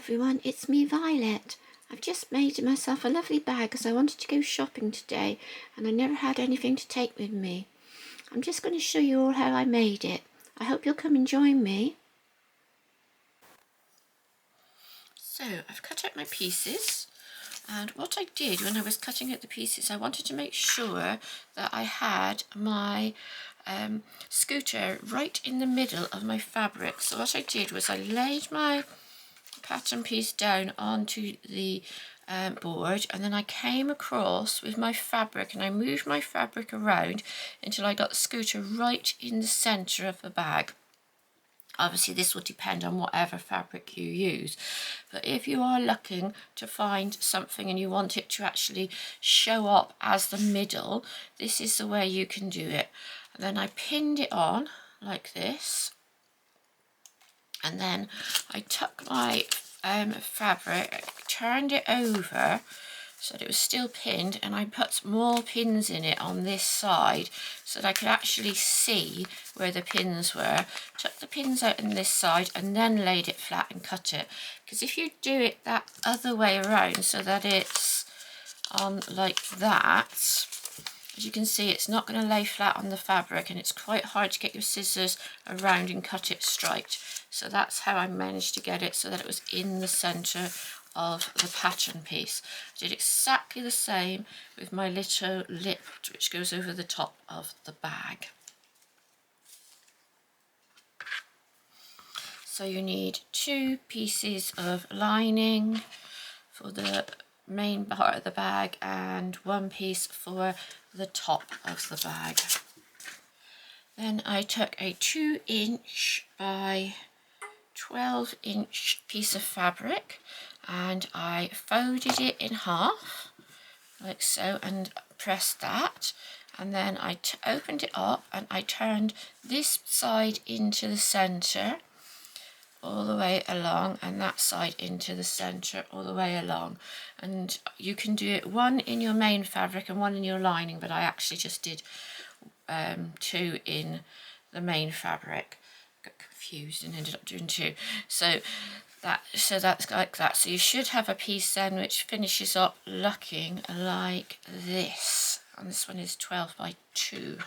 everyone, it's me, Violet. I've just made myself a lovely bag because I wanted to go shopping today and I never had anything to take with me. I'm just going to show you all how I made it. I hope you'll come and join me. So I've cut out my pieces, and what I did when I was cutting out the pieces, I wanted to make sure that I had my scooter right in the middle of my fabric. So what I did was I laid my pattern piece down onto the board, and then I came across with my fabric and I moved my fabric around until I got the scooter right in the centre of the bag. Obviously this will depend on whatever fabric you use, but if you are looking to find something and you want it to actually show up as the middle, this is the way you can do it. And then I pinned it on like this, and then I took my fabric, turned it over so that it was still pinned, and I put more pins in it on this side so that I could actually see where the pins were. Took the pins out on this side and then laid it flat and cut it, because if you do it that other way around so that it's on like that, as you can see, it's not going to lay flat on the fabric, and it's quite hard to get your scissors around and cut it straight. So that's how I managed to get it so that it was in the centre of the pattern piece. I did exactly the same with my little lip, which goes over the top of the bag. So you need 2 pieces of lining for the main part of the bag and 1 piece for the top of the bag. Then I took a 2" by 12" piece of fabric and I folded it in half like so and pressed that, and then I opened it up and I turned this side into the centre all the way along and that side into the centre all the way along. And you can do it 1 in your main fabric and 1 in your lining, but I actually just did 2 in the main fabric. Got confused and ended up doing 2. So that's like that. So you should have a piece then which finishes up looking like this, and this one is 12 by 2.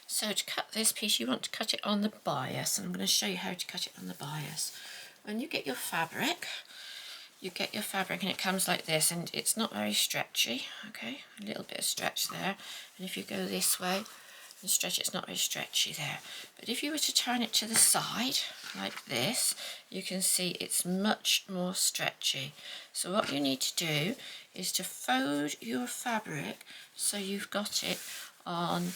So to cut this piece, you want to cut it on the bias, and I'm going to show you how to cut it on the bias. When you get your fabric, and it comes like this, and it's not very stretchy, okay, a little bit of stretch there, and if you go this way and stretch, it's not very stretchy there. But if you were to turn it to the side like this, you can see it's much more stretchy. So what you need to do is to fold your fabric so you've got it on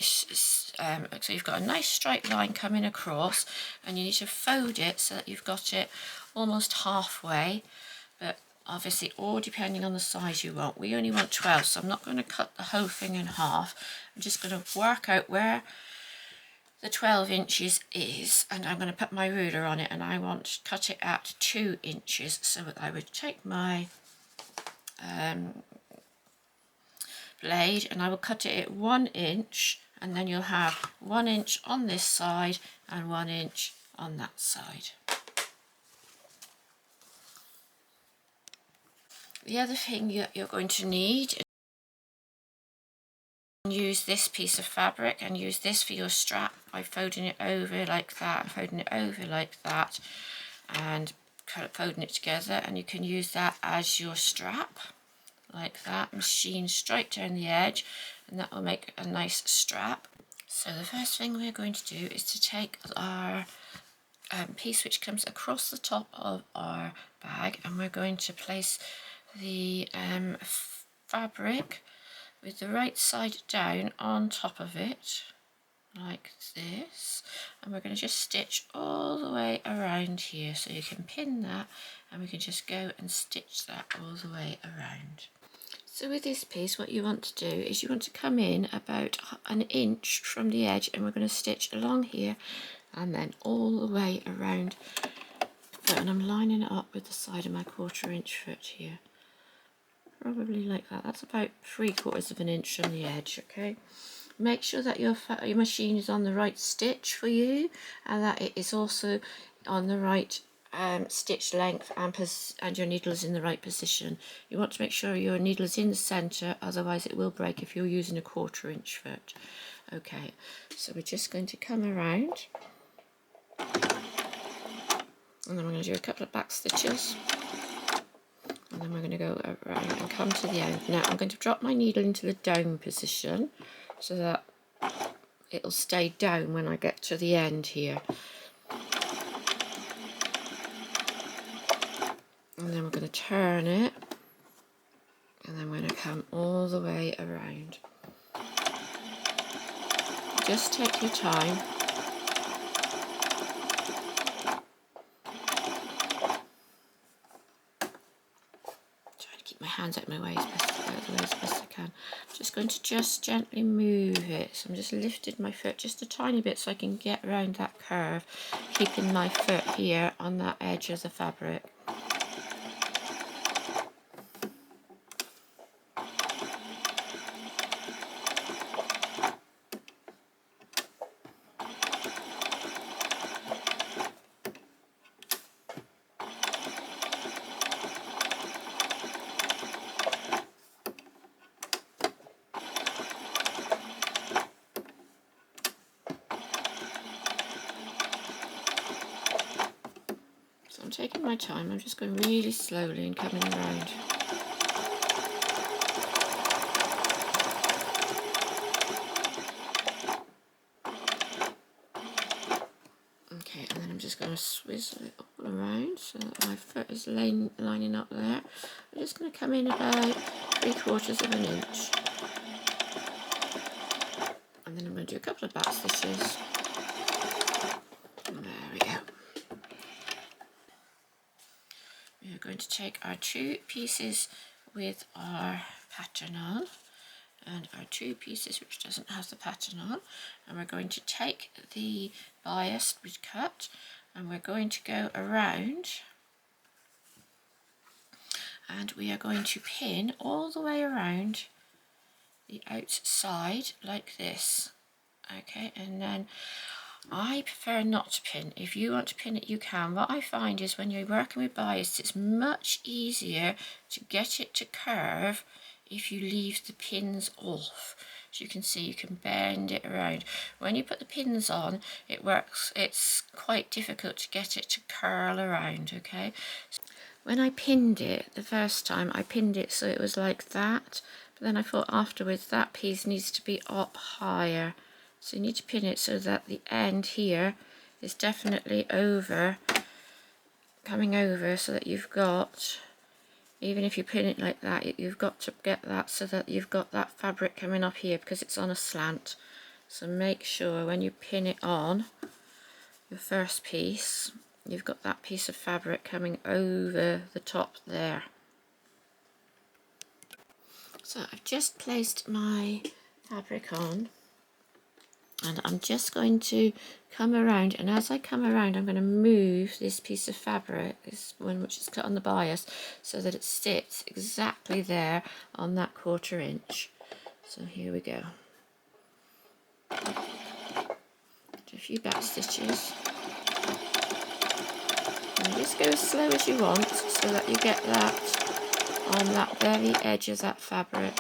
so you've got a nice straight line coming across, and you need to fold it so that you've got it almost halfway, but obviously all depending on the size you want. We only want 12, so I'm not going to cut the whole thing in half. I'm just going to work out where the 12" is, and I'm going to put my ruler on it, and I want to cut it at 2". So I would take my blade and I will cut it at 1", and then you'll have 1" on this side and 1" on that side. The other thing you're going to need, use this piece of fabric and use this for your strap by folding it over like that, folding it over like that, and kind of folding it together, and you can use that as your strap like that, machine straight down the edge, and that will make a nice strap. So the first thing we're going to do is to take our piece which comes across the top of our bag, and we're going to place the fabric with the right side down on top of it like this, and we're going to just stitch all the way around here. So you can pin that and we can just go and stitch that all the way around. So with this piece, what you want to do is you want to come in about 1" from the edge, and we're going to stitch along here and then all the way around, and I'm lining it up with the side of my 1/4" foot here, probably like that. That's about 3/4 of an inch from the edge. Okay, make sure that your machine is on the right stitch for you, and that it is also on the right stitch length and your needle is in the right position. You want to make sure your needle is in the centre, otherwise it will break if you're using a 1/4 inch foot. Okay, so we're just going to come around, and then we're going to do a couple of back stitches, and then we're going to go around and come to the end. Now I'm going to drop my needle into the down position so that it'll stay down when I get to the end here. And then we're going to turn it, and then we're going to come all the way around. Just take your time. Try to keep my hands out of my way as best I can. I'm just going to just gently move it. So I'm just lifting my foot just a tiny bit so I can get around that curve, keeping my foot here on that edge of the fabric. I'm taking my time, I'm just going really slowly and coming around. Okay, and then I'm just going to swizzle it all around so that my foot is lining up there. I'm just going to come in about 3/4 of an inch. And then I'm going to do a couple of back stitches. And there we go. We are going to take our 2 pieces with our pattern on, and our 2 pieces which doesn't have the pattern on, and we're going to take the bias we cut, and we're going to go around, and we are going to pin all the way around the outside like this. Okay, and then I prefer not to pin. If you want to pin it, you can. What I find is when you're working with bias, it's much easier to get it to curve if you leave the pins off. As you can see, you can bend it around. When you put the pins on, it works. It's quite difficult to get it to curl around, okay? So when I pinned it the first time, I pinned it so it was like that. But then I thought afterwards that piece needs to be up higher. So you need to pin it so that the end here is definitely over, coming over, so that you've got, even if you pin it like that, you've got to get that so that you've got that fabric coming up here because it's on a slant. So make sure when you pin it on your first piece, you've got that piece of fabric coming over the top there. So I've just placed my fabric on, and I'm just going to come around, and as I come around I'm going to move this piece of fabric, this one which is cut on the bias, so that it sits exactly there on that 1/4 inch. So here we go. Do a few back stitches. And just go as slow as you want so that you get that on that very edge of that fabric.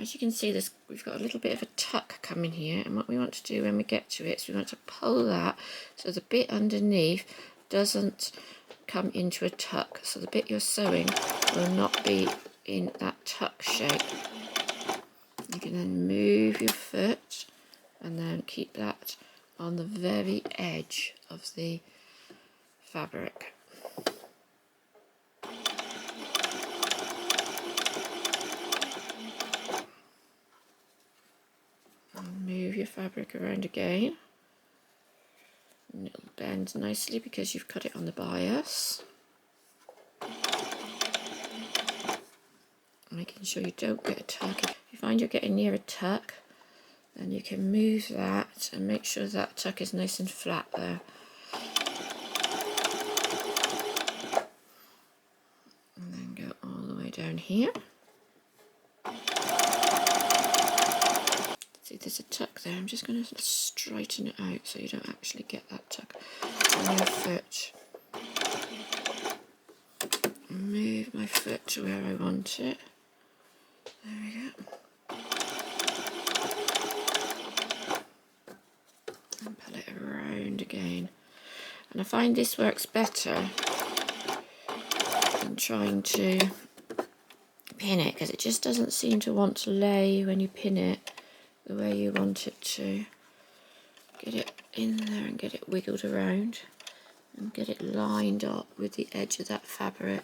As you can see, we've got a little bit of a tuck coming here, and what we want to do when we get to it is we want to pull that so the bit underneath doesn't come into a tuck, so the bit you're sewing will not be in that tuck shape. You can then move your foot and then keep that on the very edge of the fabric. Move your fabric around again, and it'll bend nicely because you've cut it on the bias. Making sure you don't get a tuck. If you find you're getting near a tuck, then you can move that and make sure that tuck is nice and flat there. And down here. See, there's a tuck there. I'm just going to straighten it out so you don't actually get that tuck on your foot. Move my foot to where I want it. There we go. And pull it around again. And I find this works better than trying to pin it, because it just doesn't seem to want to lay when you pin it the way you want it to. Get it in there and get it wiggled around and get it lined up with the edge of that fabric.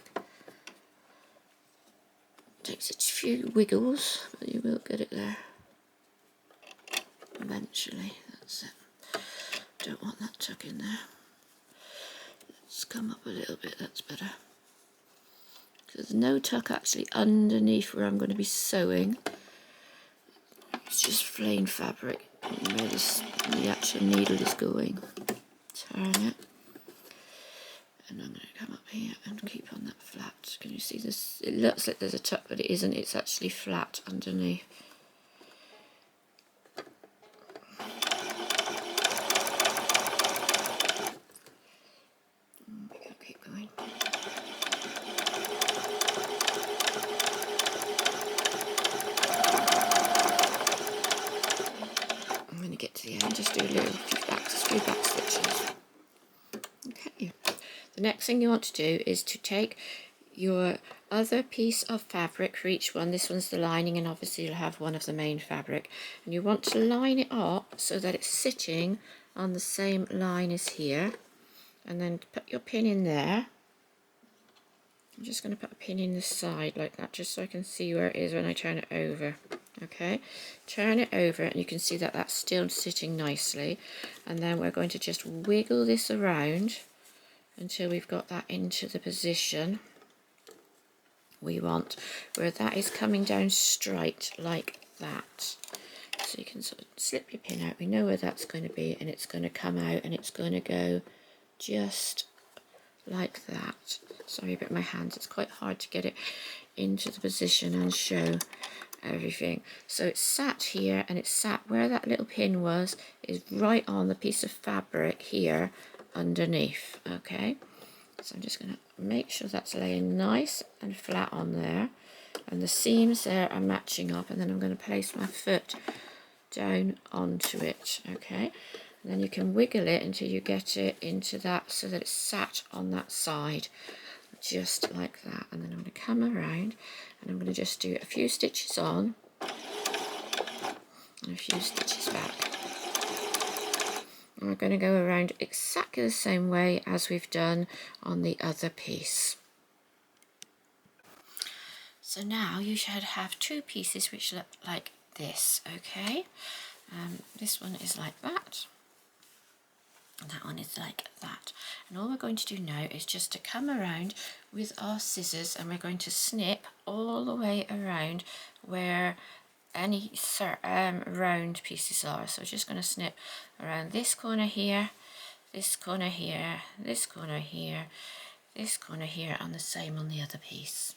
Takes a few wiggles, but you will get it there eventually. That's it. Don't want that tuck in there. Let's come up a little bit, that's better. There's no tuck actually underneath where I'm going to be sewing. It's just plain fabric where the actual needle is going. Turn it. And I'm going to come up here and keep on that flat. Can you see this? It looks like there's a tuck, but it isn't. It's actually flat underneath. We can keep going. I'm going to get to the end. Just do a few back stitches. Okay. The next thing you want to do is to take your other piece of fabric for each one. This one's the lining, and obviously you'll have one of the main fabric, and you want to line it up so that it's sitting on the same line as here, and then put your pin in there. I'm just going to put a pin in the side like that, just so I can see where it is when I turn it over. Okay, turn it over and you can see that that's still sitting nicely, and then we're going to just wiggle this around until we've got that into the position we want, where that is coming down straight like that. So you can sort of slip your pin out. We know where that's going to be, and it's going to come out and it's going to go just like that. Sorry about my hands, it's quite hard to get it into the position and show everything. So it's sat here, and it's sat where that little pin was is right on the piece of fabric here underneath. Okay, so I'm just going to make sure that's laying nice and flat on there, and the seams there are matching up, and then I'm going to place my foot down onto it. Okay, and then you can wiggle it until you get it into that so that it's sat on that side just like that. And then I'm going to come around and I'm going to just do a few stitches on and a few stitches back. And we're going to go around exactly the same way as we've done on the other piece. So now you should have two pieces which look like this. Okay, this one is like that, and that one is like that. And all we're going to do now is just to come around with our scissors, and we're going to snip all the way around where any round pieces are. So we're just going to snip around this corner here, this corner here, this corner here, this corner here, and the same on the other piece.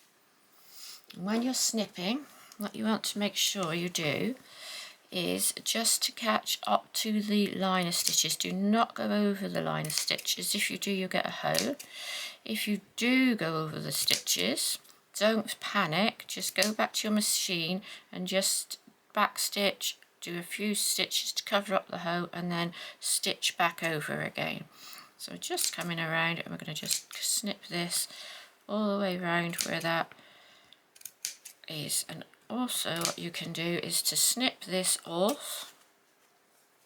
And when you're snipping, what you want to make sure you do is just to catch up to the line of stitches. Do not go over the line of stitches. If you do, you'll get a hole. If you do go over the stitches, don't panic. Just go back to your machine and just back stitch, do a few stitches to cover up the hole, and then stitch back over again. So just coming around, and we're going to just snip this all the way around where that is. And also what you can do is to snip this off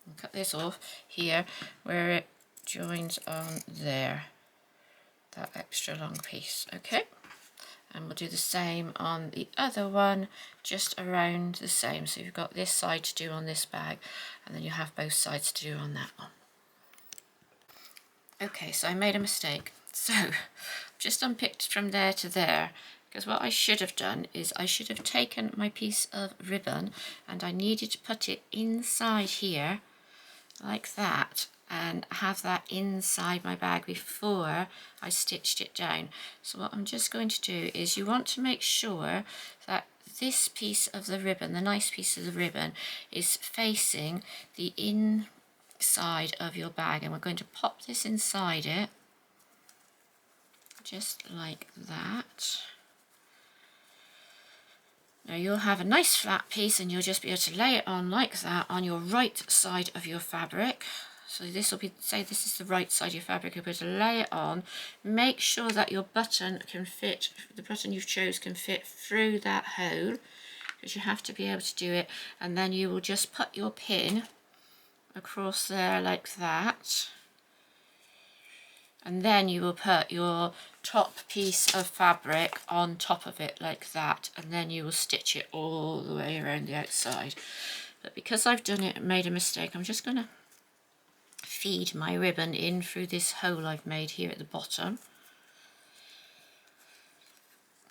and cut this off here where it joins on there, that extra long piece. Okay, and we'll do the same on the other one, just around the same. So you've got this side to do on this bag, and then you have both sides to do on that one. Okay, so I made a mistake. So just unpicked from there to there, because what I should have done is I should have taken my piece of ribbon and I needed to put it inside here like that, and have that inside my bag before I stitched it down. So what I'm just going to do is, you want to make sure that this piece of the ribbon, the nice piece of the ribbon, is facing the inside of your bag, and we're going to pop this inside it just like that. Now you'll have a nice flat piece, and you'll just be able to lay it on like that on your right side of your fabric. So this will be, say this is the right side of your fabric, you'll be able to lay it on. Make sure that your button can fit, the button you've chose can fit through that hole, because you have to be able to do it. And then you will just put your pin across there like that. And then you will put your top piece of fabric on top of it like that, and then you will stitch it all the way around the outside. But because I've done it and made a mistake, I'm just going to feed my ribbon in through this hole I've made here at the bottom.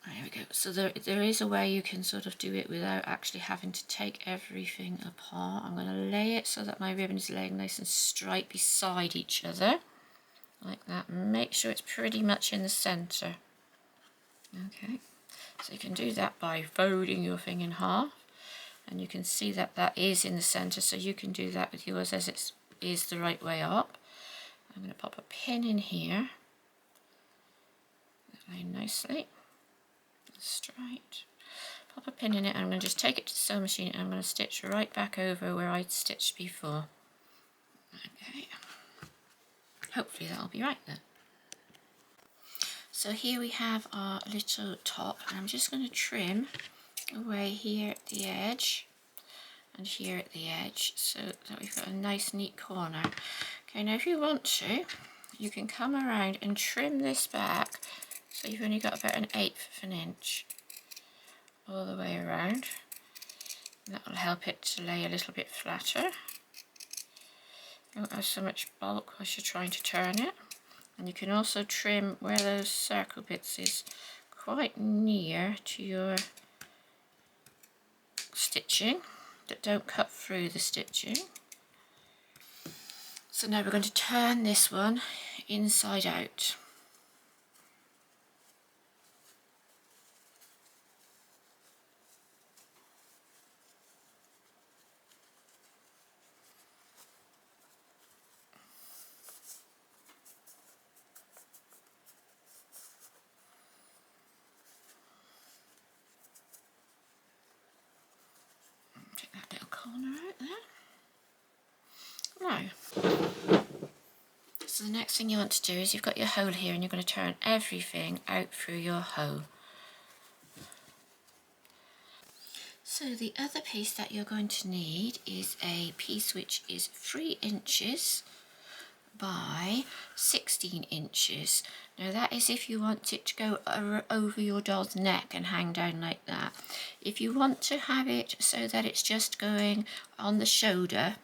There we go. So there is a way you can sort of do it without actually having to take everything apart. I'm going to lay it so that my ribbon is laying nice and straight beside each other. Like that. Make sure it's pretty much in the centre. Okay, so you can do that by folding your thing in half, and you can see that that is in the centre, so you can do that with yours as it is the right way up. I'm going to pop a pin in here, lay nicely, straight. Pop a pin in it, and I'm going to just take it to the sewing machine, and I'm going to stitch right back over where I'd stitched before. Okay. Hopefully that'll be right then. So here we have our little top, and I'm just going to trim away here at the edge and here at the edge, so that we've got a nice neat corner. Okay, now if you want to, you can come around and trim this back, so you've only got about 1/8 of an inch all the way around. That will help it to lay a little bit flatter. Don't have so much bulk as you're trying to turn it. And you can also trim where those circle bits is quite near to your stitching, that don't cut through the stitching. So now we're going to turn this one inside out. Take that little corner out there. Now, so the next thing you want to do is, you've got your hole here, and you're going to turn everything out through your hole. So the other piece that you're going to need is a piece which is 3 inches by 16 inches. Now that is if you want it to go over your doll's neck and hang down like that. If you want to have it so that it's just going on the shoulder,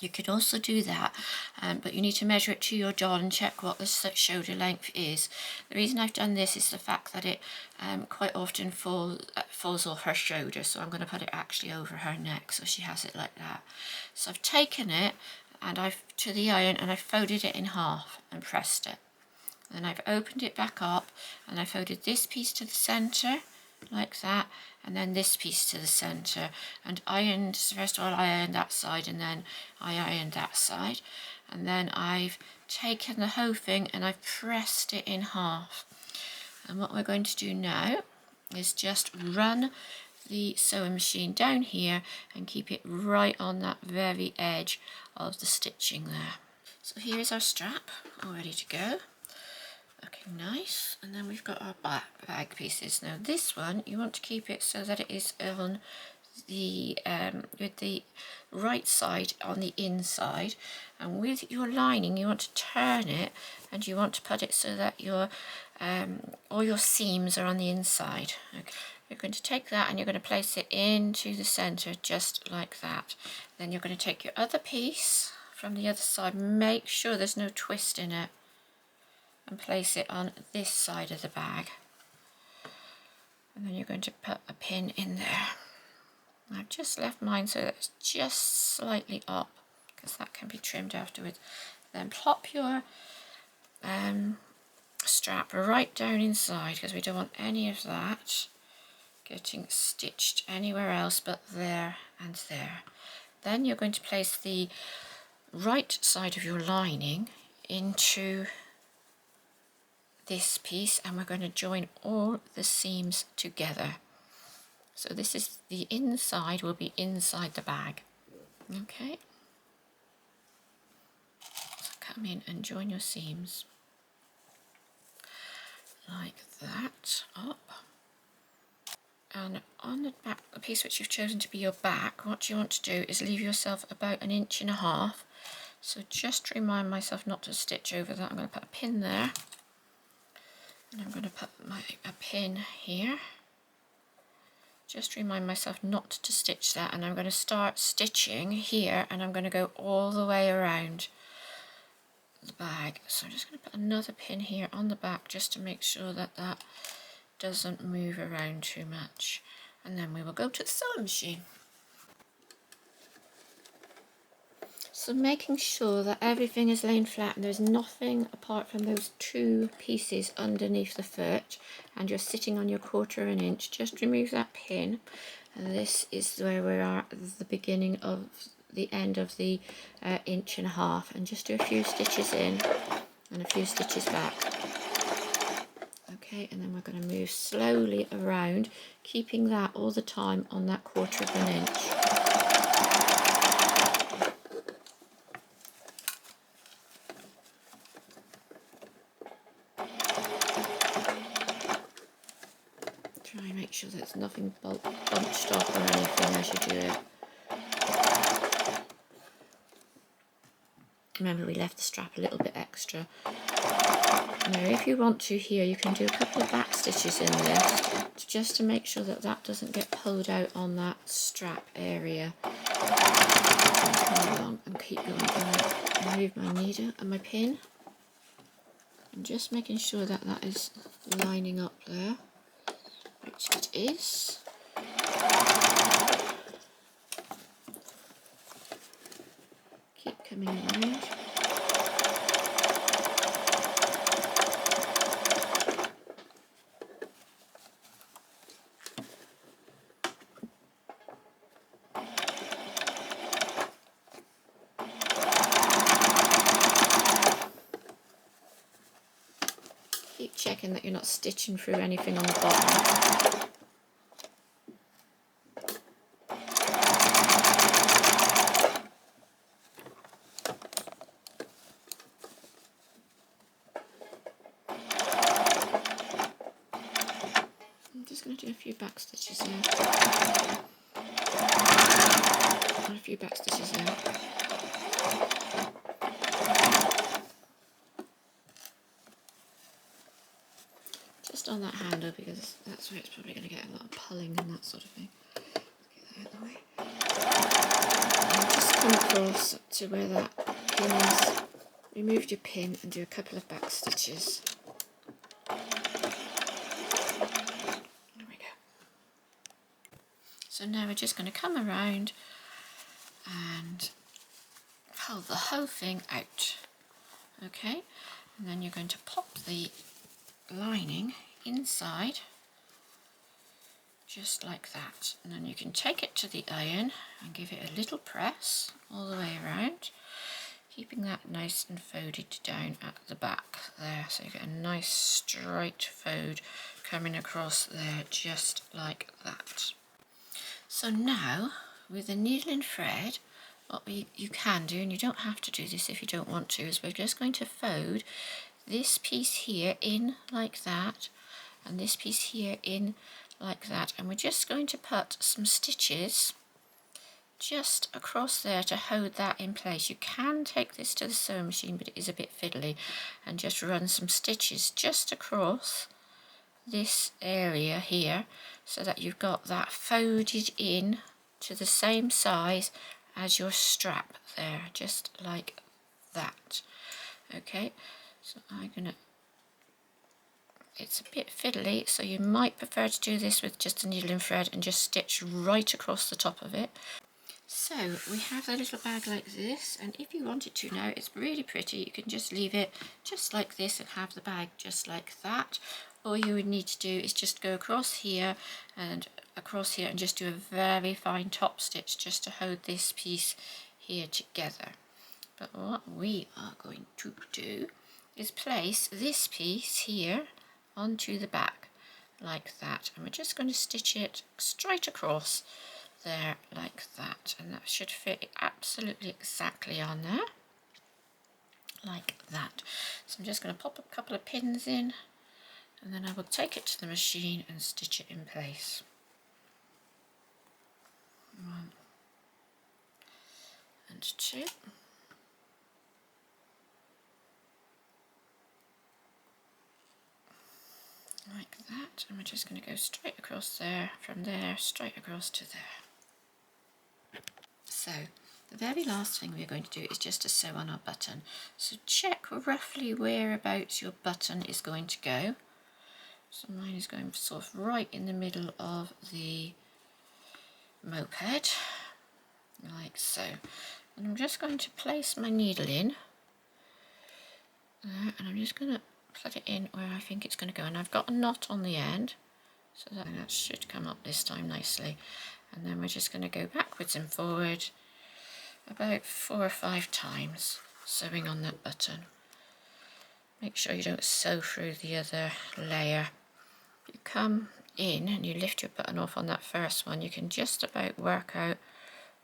you could also do that, but you need to measure it to your doll and check what the shoulder length is. The reason I've done this is the fact that it quite often falls off her shoulder, so I'm going to put it actually over her neck so she has it like that. So I've taken it and to the iron, and I've folded it in half and pressed it. Then I've opened it back up, and I folded this piece to the centre like that, and then this piece to the centre, and ironed, first of all I ironed that side, and then I ironed that side, and then I've taken the whole thing and I've pressed it in half. And what we're going to do now is just run the sewing machine down here and keep it right on that very edge of the stitching there. So here is our strap all ready to go, looking nice. And then we've got our bag pieces. Now this one you want to keep it so that it is on the with the right side on the inside, and with your lining you want to turn it, and you want to put it so that your all your seams are on the inside. Okay. You're going to take that and you're going to place it into the centre just like that. Then you're going to take your other piece from the other side, make sure there's no twist in it, and place it on this side of the bag. And then you're going to put a pin in there. I've just left mine so that it's just slightly up. because that can be trimmed afterwards. Then plop your strap right down inside, because we don't want any of that getting stitched anywhere else but there and there. Then you're going to place the right side of your lining into this piece, and we're going to join all the seams together. So this is the inside, will be inside the bag. Okay, so come in and join your seams like that up. And on the back, the piece which you've chosen to be your back, what you want to do is leave yourself about 1.5 inches. So just remind myself not to stitch over that. I'm going to put a pin there, and I'm going to put a pin here. Just remind myself not to stitch that, and I'm going to start stitching here, and I'm going to go all the way around the bag. So I'm just going to put another pin here on the back just to make sure that that doesn't move around too much, and then we will go to the sewing machine. So making sure that everything is laying flat and there's nothing apart from those 2 pieces underneath the foot, and you're sitting on your 1/4 inch, just remove that pin, and this is where we are at the beginning of the end of the 1.5 inches, and just do a few stitches in and a few stitches back. Okay, and then we're going to move slowly around, keeping that all the time on that 1/4 inch. Try and make sure there's nothing bunched up or anything as you do it. Remember, we left the strap a little bit extra. Now if you want to here, you can do a couple of back stitches in this, just to make sure that that doesn't get pulled out on that strap area. Come along and keep going. Remove my needle and my pin, and just making sure that that is lining up there, which it is. Keep coming around. Keep checking that you're not stitching through anything on the bottom. I'm just going to do a few back stitches there. And a few back stitches there. Just on that handle, because that's where it's probably going to get a lot of pulling and that sort of thing. Let's get that out of the way. And just come across to where that pin is. Remove your pin and do a couple of back stitches. There we go. So now we're just going to come around and pull the whole thing out. Okay, and then you're going to pop the lining inside just like that, and then you can take it to the iron and give it a little press all the way around, keeping that nice and folded down at the back there, so you get a nice straight fold coming across there just like that. So now with the needle and thread, what you can do, and you don't have to do this if you don't want to, is we're just going to fold this piece here in like that, and this piece here in like that, and we're just going to put some stitches just across there to hold that in place. You can take this to the sewing machine, but it is a bit fiddly, and just run some stitches just across this area here, so that you've got that folded in to the same size as your strap there, just like that. Okay, so I'm gonna, it's a bit fiddly, so you might prefer to do this with just a needle and thread and just stitch right across the top of it. So we have a little bag like this, and if you wanted to now, it's really pretty. You can just leave it just like this and have the bag just like that. All you would need to do is just go across here and just do a very fine top stitch just to hold this piece here together. But what we are going to do is place this piece here onto the back like that, and we're just going to stitch it straight across there like that, and that should fit absolutely exactly on there like that. So I'm just going to pop a couple of pins in, and then I will take it to the machine and stitch it in place. 1 and 2. Like that, and we're just going to go straight across there, from there straight across to there. So the very last thing we're going to do is just to sew on our button. So check roughly whereabouts your button is going to go. So mine is going sort of right in the middle of the moped, like so. And I'm just going to place my needle in there, and I'm just going to put it in where I think it's going to go, and I've got a knot on the end, so that should come up this time nicely. And then we're just going to go backwards and forward about 4 or 5 times, sewing on that button. Make sure you don't sew through the other layer. If you come in and you lift your button off on that first one, you can just about work out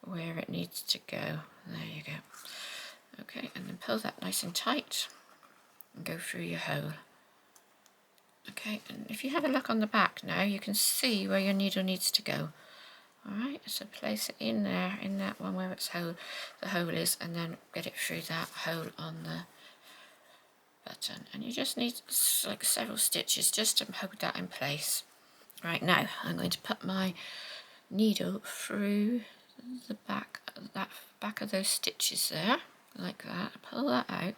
where it needs to go. There you go. Okay, and then pull that nice and tight and go through your hole. Okay, and if you have a look on the back now, you can see where your needle needs to go. Alright, so place it in there, in that one where the hole is, and then get it through that hole on the button. And you just need like several stitches just to hold that in place. Right, now I'm going to put my needle through the back of those stitches there, like that. Pull that out,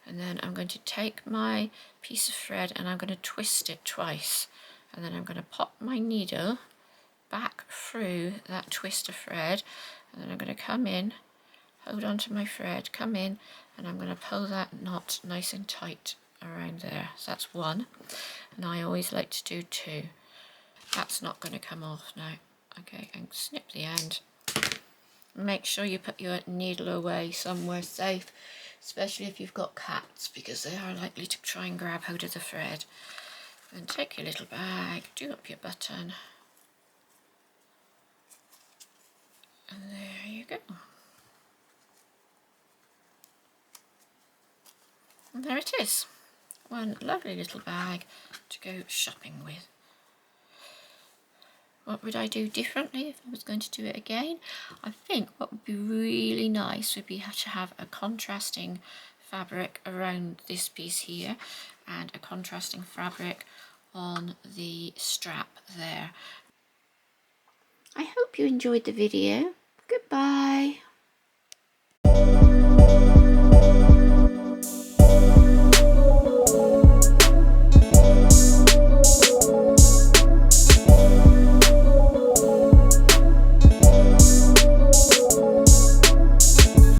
and then I'm going to take my piece of thread and I'm going to twist it twice, and then I'm going to pop my needle back through that twist of thread, and then I'm going to come in, hold on to my thread, come in, and I'm going to pull that knot nice and tight around there. So that's 1, and I always like to do 2. That's not going to come off now. Okay, and snip the end. Make sure you put your needle away somewhere safe, especially if you've got cats, because they are likely to try and grab hold of the thread. Then take your little bag, do up your button, and there you go. And there it is. One lovely little bag to go shopping with. What would I do differently if I was going to do it again? I think what would be really nice would be to have a contrasting fabric around this piece here and a contrasting fabric on the strap there. I hope you enjoyed the video. Goodbye.